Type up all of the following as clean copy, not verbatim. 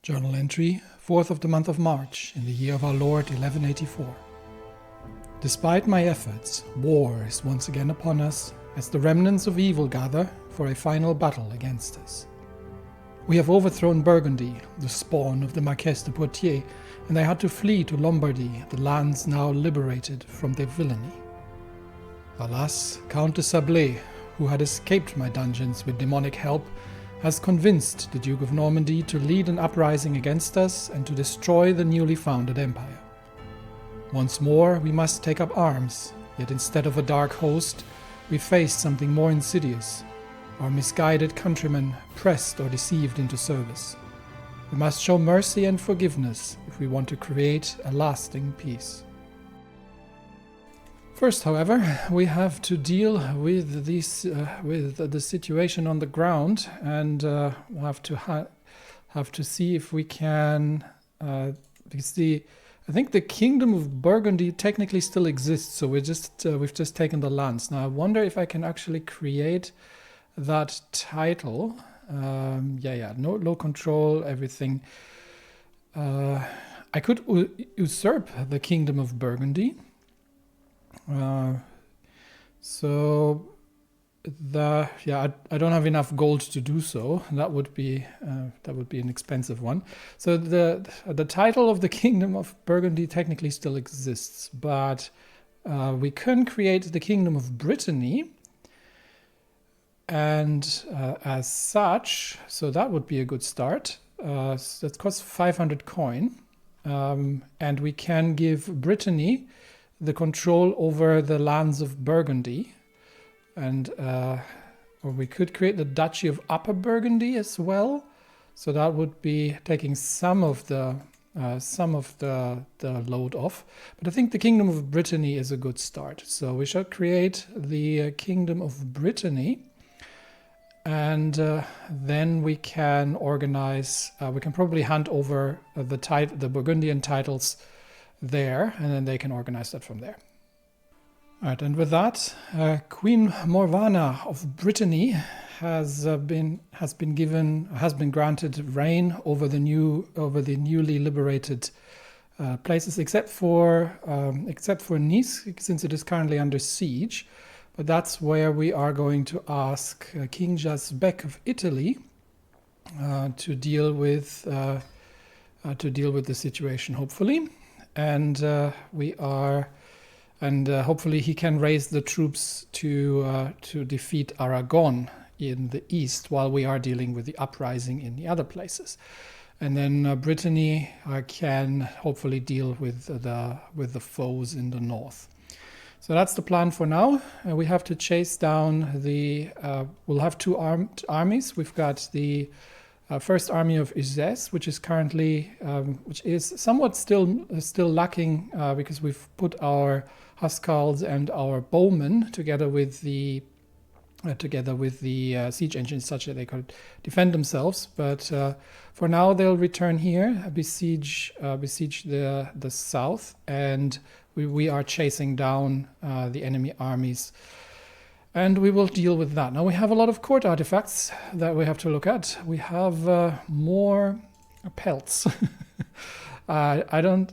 Journal entry, 4th of the month of March, in the year of our Lord 1184. Despite my efforts, war is once again upon us, as the remnants of evil gather for a final battle against us. We have overthrown Burgundy, the spawn of the Marquess de Poitiers, and they had to flee to Lombardy, the lands now liberated from their villainy. Alas, Count de Sablé, who had escaped my dungeons with demonic help, has convinced the Duke of Normandy to lead an uprising against us and to destroy the newly founded empire. Once more we must take up arms, yet instead of a dark host, we face something more insidious, our misguided countrymen pressed or deceived into service. We must show mercy and forgiveness if we want to create a lasting peace. First, however, we have to deal with the situation on the ground, and we'll have to see if we can. Because I think the Kingdom of Burgundy technically still exists, so we've just taken the lands. Now I wonder if I can actually create that title. No control, everything. I could usurp the Kingdom of Burgundy. I don't have enough gold to do so. That would be an expensive one. So the title of the Kingdom of Burgundy technically still exists, but we can create the Kingdom of Brittany, and as such, so that would be a good start. That costs 500 coin, and we can give Brittany the control over the lands of Burgundy, and or we could create the Duchy of Upper Burgundy as well. So that would be taking some of the load off. But I think the Kingdom of Brittany is a good start. So we shall create the Kingdom of Brittany, and then we can organize. We can probably hand over the Burgundian titles there, and then they can organize that from there. All right, and with that, Queen Morvana of Brittany has been granted reign over the newly liberated places, except for Nice, since it is currently under siege. But that's where we are going to ask King Jasbek of Italy to deal with the situation, hopefully. And hopefully he can raise the troops to defeat Aragon in the east, while we are dealing with the uprising in the other places. And then Brittany can hopefully deal with the foes in the north. So that's the plan for now. We have to chase down we'll have two armies. We've got the First Army of Uzès, which is currently, which is somewhat still lacking because we've put our Huscarls and our bowmen together with the siege engines, such that they could defend themselves. But for now, they'll return here, besiege the south, and we are chasing down the enemy armies. And we will deal with that. Now we have a lot of court artifacts that we have to look at. We have more pelts. I don't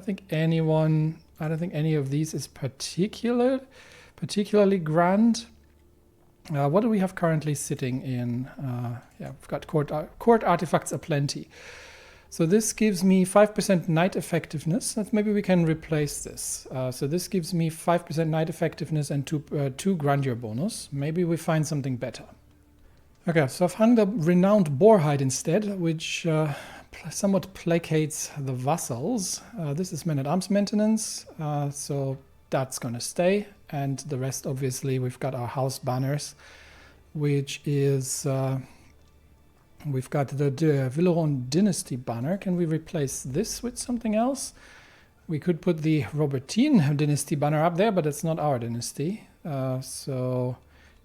think any of these is particularly grand. What do we have currently sitting in? We've got court artifacts aplenty. So this gives me 5% knight effectiveness. Maybe we can replace this. So this gives me 5% knight effectiveness and two grandeur bonus. Maybe we find something better. Okay, so I've hung the renowned boarhide instead, which somewhat placates the vassals. This is men-at-arms maintenance, so that's going to stay. And the rest, obviously, we've got our house banners, which is... We've got the Villeron Dynasty banner. Can we replace this with something else? We could put the Robertine Dynasty banner up there, but it's not our dynasty. So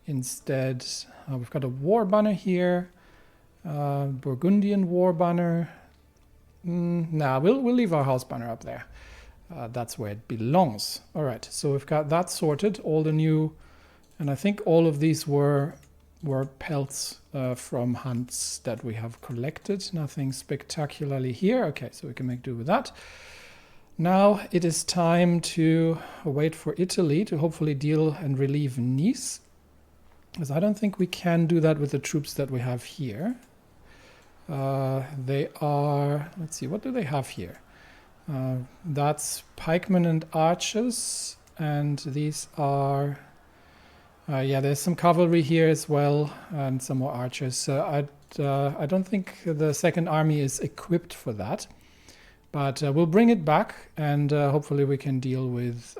instead, we've got a war banner here, Burgundian war banner. We'll leave our house banner up there. That's where it belongs. All right, so we've got that sorted. All the new, and I think all of these were were pelts from hunts that we have collected. Nothing spectacularly here. Okay, so we can make do with that. Now it is time to wait for Italy to hopefully deal and relieve Nice. Because I don't think we can do that with the troops that we have here. They are, let's see, what do they have here? That's pikemen and archers, and these are, yeah, there's some cavalry here as well, and some more archers. So I don't think the second army is equipped for that, but we'll bring it back, and hopefully we can deal with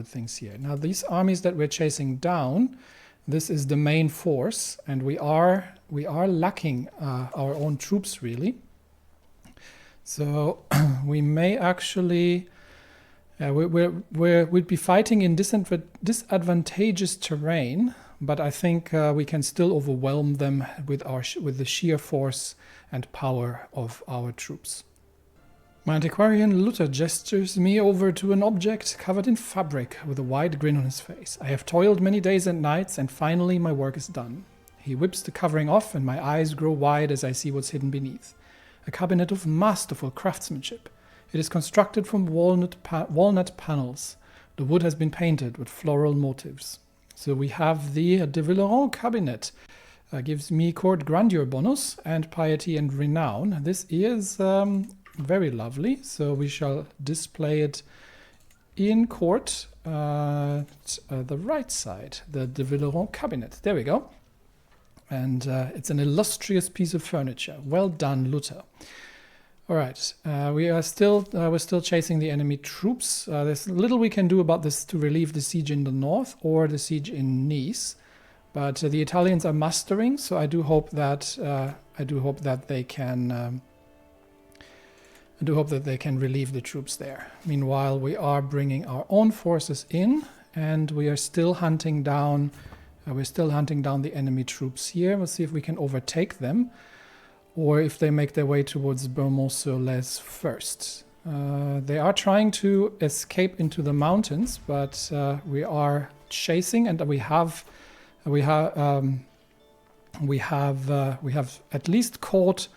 things here. Now these armies that we're chasing down, this is the main force, and we are lacking our own troops really. So we may actually, we'd be fighting in disadvantageous terrain, but I think we can still overwhelm them with the sheer force and power of our troops. My antiquarian Luther gestures me over to an object covered in fabric with a wide grin on his face. I have toiled many days and nights, and finally my work is done. He whips the covering off, and my eyes grow wide as I see what's hidden beneath. A cabinet of masterful craftsmanship. It is constructed from walnut panels. The wood has been painted with floral motifs. So we have the de Villeron cabinet. Gives me court grandeur bonus and piety and renown. This is very lovely. So we shall display it in court at the right side. The de Villeron cabinet. There we go. And it's an illustrious piece of furniture. Well done, Luther. All right, we're still chasing the enemy troops. There's little we can do about this to relieve the siege in the north or the siege in Nice, but the Italians are mustering. So I do hope that they can. I do hope that they can relieve the troops there. Meanwhile, we are bringing our own forces in, and we are still hunting down. We're still hunting down the enemy troops here. We'll see if we can overtake them, or if they make their way towards Beaumont-sur-Lez first. They are trying to escape into the mountains, but we are chasing, and we have at least caught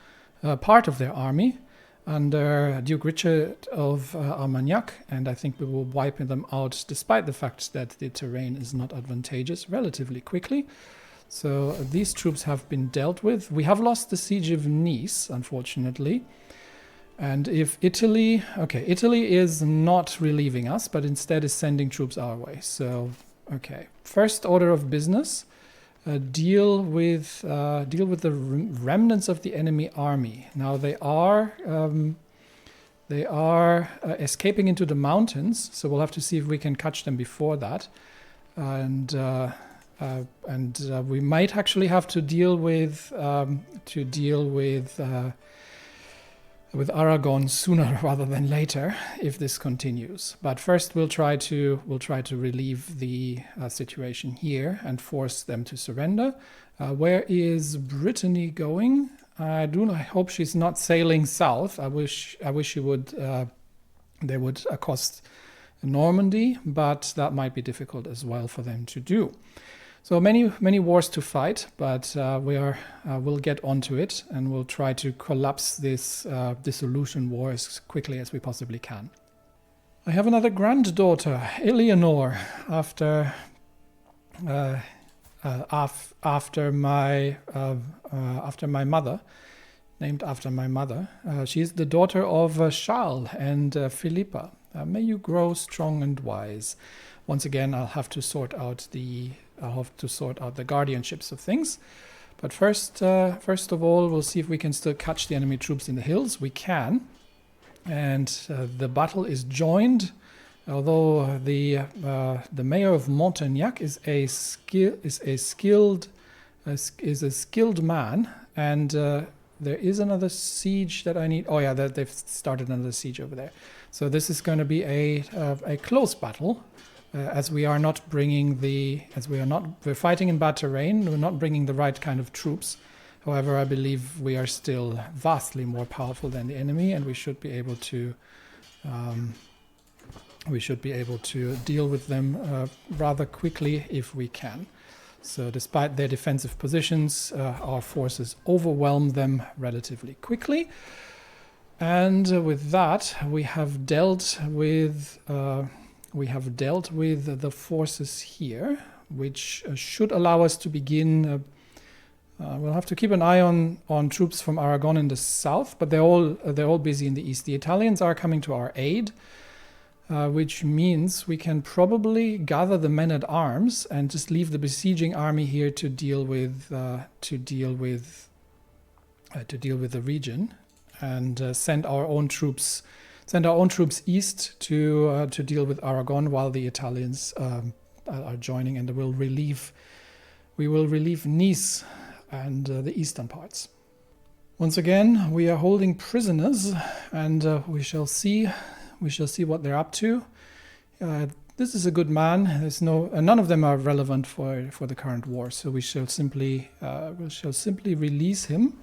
part of their army under Duke Richard of Armagnac, and I think we will wipe them out despite the fact that the terrain is not advantageous relatively quickly. So these troops have been dealt with. We have lost the siege of Nice, unfortunately. And if Italy is not relieving us, but instead is sending troops our way. So, okay, first order of business. Deal with the remnants of the enemy army. Now they are escaping into the mountains, so we'll have to see if we can catch them before that, and we might actually have to deal with Aragon sooner rather than later if this continues. But first we'll try to relieve the situation here and force them to surrender. Where is Brittany going? I hope she's not sailing south. I wish she would. They would accost Normandy, but that might be difficult as well for them to do. So many wars to fight, but we'll get onto it, and we'll try to collapse this dissolution war as quickly as we possibly can. I have another granddaughter, Eleanor, after my mother, named after my mother. She's the daughter of Charles and Philippa. May you grow strong and wise. Once again, I'll have to sort out the guardianships of things. But first of all, we'll see if we can still catch the enemy troops in the hills. We can. And the battle is joined, although the mayor of Montagnac is a skilled man, and there is another siege that I need. Oh yeah, they've started another siege over there. So this is going to be a close battle. As we are not bringing we're fighting in bad terrain, we're not bringing the right kind of troops. However, I believe we are still vastly more powerful than the enemy, and we should be able to deal with them rather quickly if we can. So despite their defensive positions, our forces overwhelm them relatively quickly. And with that, we have dealt with the forces here, which should allow us to begin. We'll have to keep an eye on troops from Aragon in the south, but they're all busy in the east. The Italians are coming to our aid, which means we can probably gather the men at arms and just leave the besieging army here to deal with the region, and send our own troops east to deal with Aragon, while the Italians are joining, and we will relieve Nice and the eastern parts. Once again, we are holding prisoners, and we shall see what they're up to. This is a good man. None of them are relevant for the current war, so we shall simply release him.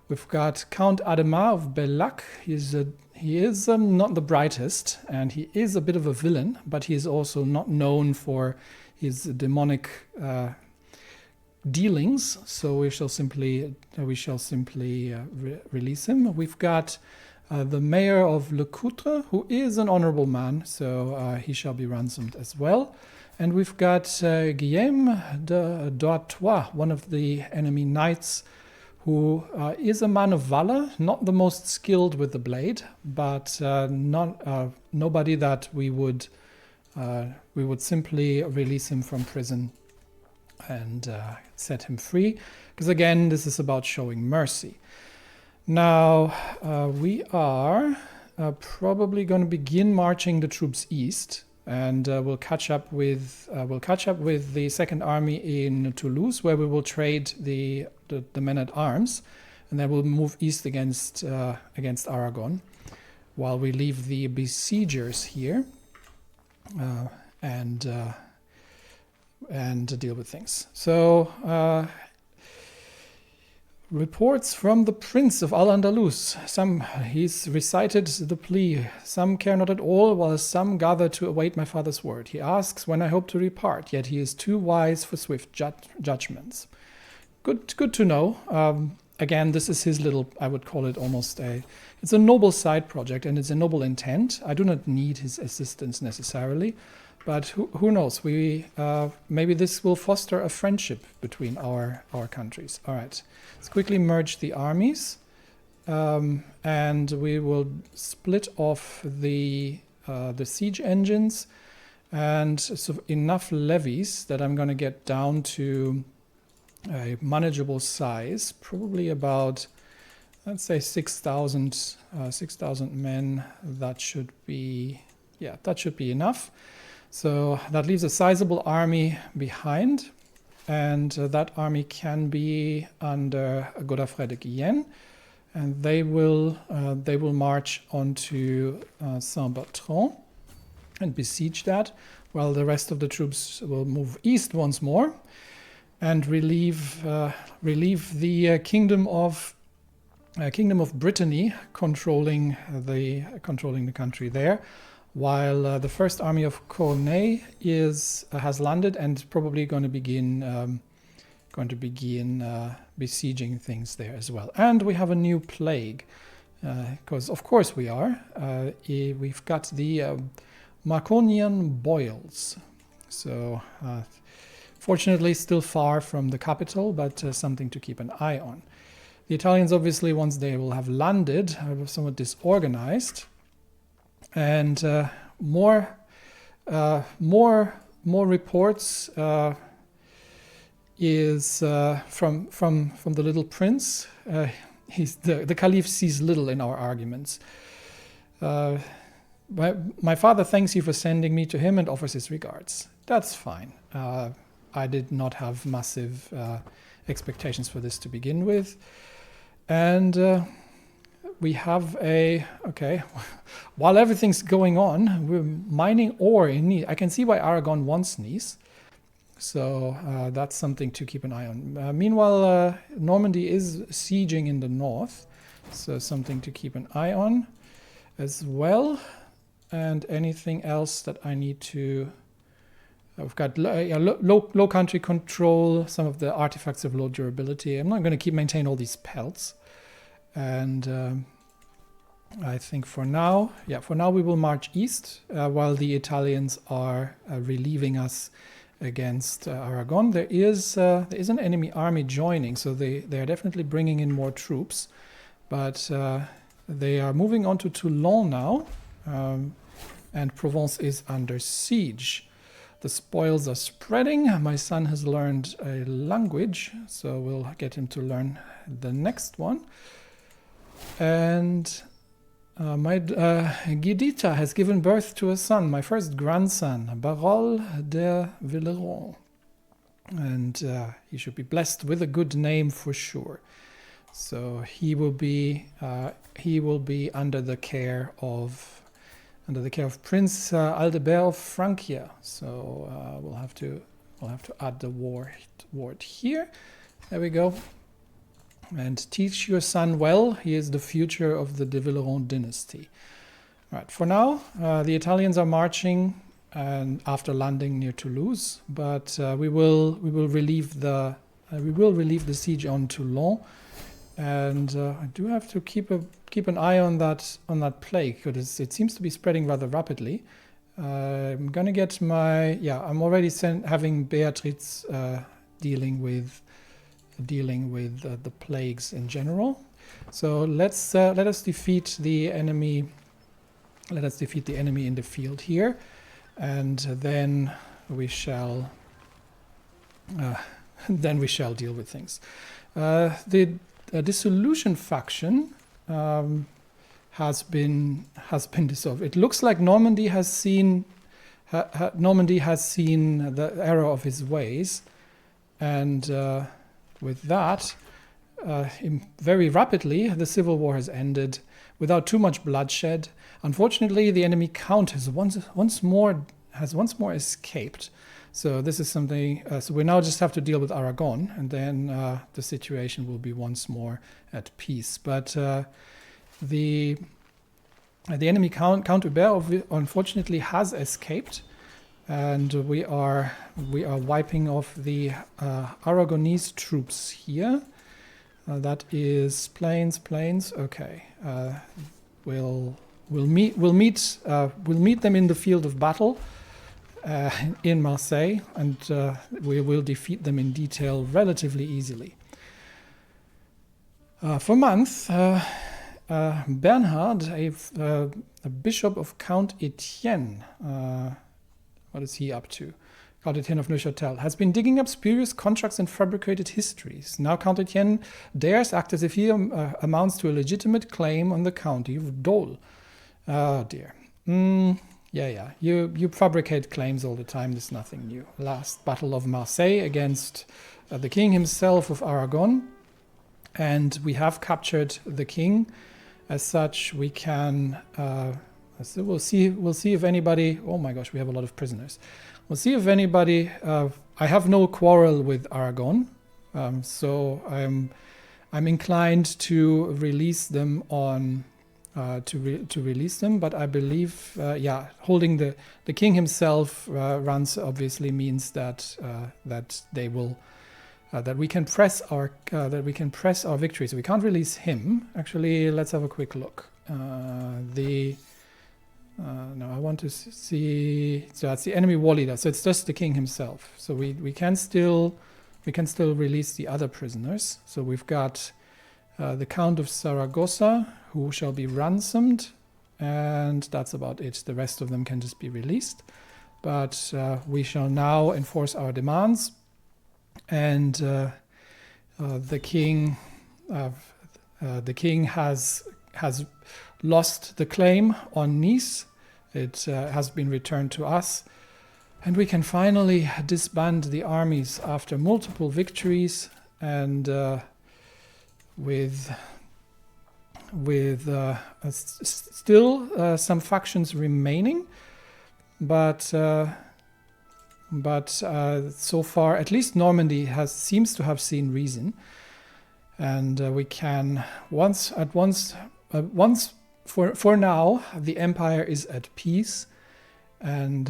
We've got Count Adhemar of Bellac. He is not the brightest, and he is a bit of a villain, but he is also not known for his demonic dealings. So we shall simply release him. We've got the mayor of Le Coutre, who is an honorable man, so he shall be ransomed as well. And we've got Guillaume d'Artois, one of the enemy knights, who is a man of valor, not the most skilled with the blade, but nobody that we would simply release him from prison and set him free, because again, this is about showing mercy. Now we are probably going to begin marching the troops east, and we'll catch up with the Second Army in Toulouse, where we will trade the men at arms, and then we'll move east against Aragon, while we leave the besiegers here and deal with things. So. Reports from the Prince of Al-Andalus. He's recited the plea. Some care not at all, while some gather to await my father's word. He asks when I hope to depart, yet he is too wise for swift judgments. Good to know. Again, this is his little, I would call it almost it's a noble side project, and it's a noble intent. I do not need his assistance necessarily, but who knows? Maybe this will foster a friendship between our countries. All right. Let's quickly merge the armies, and we will split off the siege engines, and so enough levies that I'm going to get down to a manageable size, probably about, let's say 6,000 men. That should be enough. So that leaves a sizable army behind. And that army can be under Godofred de Guyenne, and they will march onto Saint-Bertrand and besiege that, while the rest of the troops will move east once more and relieve the kingdom of Brittany, controlling the country there. While the first army of Corneille has landed and probably going to begin besieging things there as well. And we have a new plague, because of course we are. We've got the Marconian boils. So fortunately still far from the capital, but something to keep an eye on. The Italians obviously, once they will have landed, are somewhat disorganized. And more reports is from the little prince. The Caliph sees little in our arguments. My father thanks you for sending me to him and offers his regards. That's fine. I did not have massive expectations for this to begin with, and. We have while everything's going on, we're mining ore in Nice. I can see why Aragon wants Nice. So that's something to keep an eye on. Meanwhile, Normandy is sieging in the north. So something to keep an eye on as well. And anything else that I need to We've got low country control, some of the artifacts of low durability. I'm not going to maintain all these pelts. And I think for now we will march east while the Italians are relieving us against Aragon. There is an enemy army joining, so they are definitely bringing in more troops. But they are moving on to Toulon now, and Provence is under siege. The spoils are spreading. My son has learned a language, so we'll get him to learn the next one. And my Guidita has given birth to a son, my first grandson, Barol de Villeron. And he should be blessed with a good name for sure. So he will be under the care of Prince Aldebert of Francia. So we'll have to add the ward here. There we go. And teach your son well. He is the future of the de Villeron dynasty. Right. For now, the Italians are marching, and after landing near Toulouse, but we will relieve the siege on Toulon. And I do have to keep an eye on that plague, because it seems to be spreading rather rapidly. I'm gonna get I'm already having Beatrice dealing with the plagues in general. So let us defeat the enemy. Let us defeat the enemy in the field here, and then we shall deal with things. The dissolution faction has been dissolved. It looks like Normandy has seen the error of his ways, and with that, very rapidly, the civil war has ended without too much bloodshed. Unfortunately, the enemy count has once more escaped. So this is something. So we now just have to deal with Aragon, and then the situation will be once more at peace. But the enemy Count Hubert unfortunately has escaped. And we are wiping off the Aragonese troops here. That is plains. Okay, we'll meet them in the field of battle in Marseille, and we will defeat them in detail relatively easily. For months, Bernhard, a bishop of Count Etienne. What is he up to? Count Etienne of Neuchâtel has been digging up spurious contracts and fabricated histories. Now Count Etienne dares act as if he amounts to a legitimate claim on the county of Dole. Oh dear. You fabricate claims all the time. There's nothing new. Last Battle of Marseille against the king himself of Aragon, and we have captured the king. As such, we can. So we'll see if anybody. Oh my gosh, we have a lot of prisoners. We'll see if anybody. I have no quarrel with Aragon, so I'm inclined to release them on to release them. But I believe, holding the king himself runs obviously means that they will. That we can press our victory. So we can't release him. Actually, let's have a quick look. No, I want to see. So that's the enemy war leader. So it's just the king himself. So we can still release the other prisoners. So we've got the Count of Saragossa, who shall be ransomed, and that's about it. The rest of them can just be released. But we shall now enforce our demands, and the king has lost the claim on Nice. It has been returned to us, and we can finally disband the armies after multiple victories, and with still some factions remaining, but so far at least Normandy seems to have seen reason, and we can for now the empire is at peace, and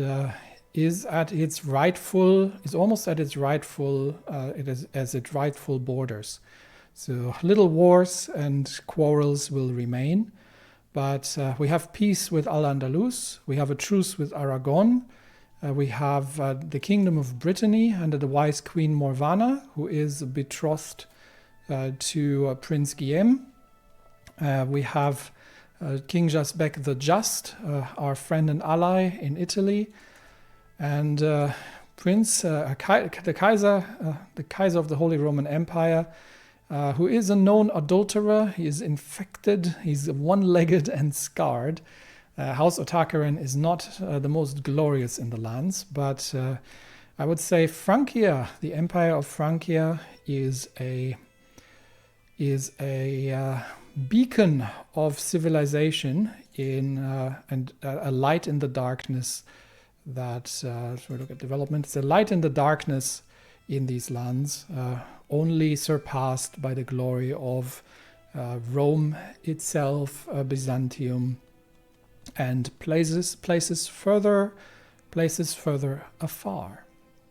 is almost at its rightful borders. So little wars and quarrels will remain, but we have peace with Al-Andalus, we have a truce with Aragon, we have the Kingdom of Brittany under the wise Queen Morvana, who is betrothed to Prince Guillaume. We have King Jasbek the Just, our friend and ally in Italy, and the Kaiser of the Holy Roman Empire, who is a known adulterer. He is infected, he's one-legged and scarred. House Otakaren is not the most glorious in the lands, but I would say Francia, the Empire of Francia, is a beacon of civilization and a light in the darkness. If we look at development, it's a light in the darkness in these lands, only surpassed by the glory of Rome itself, Byzantium, and places further afar.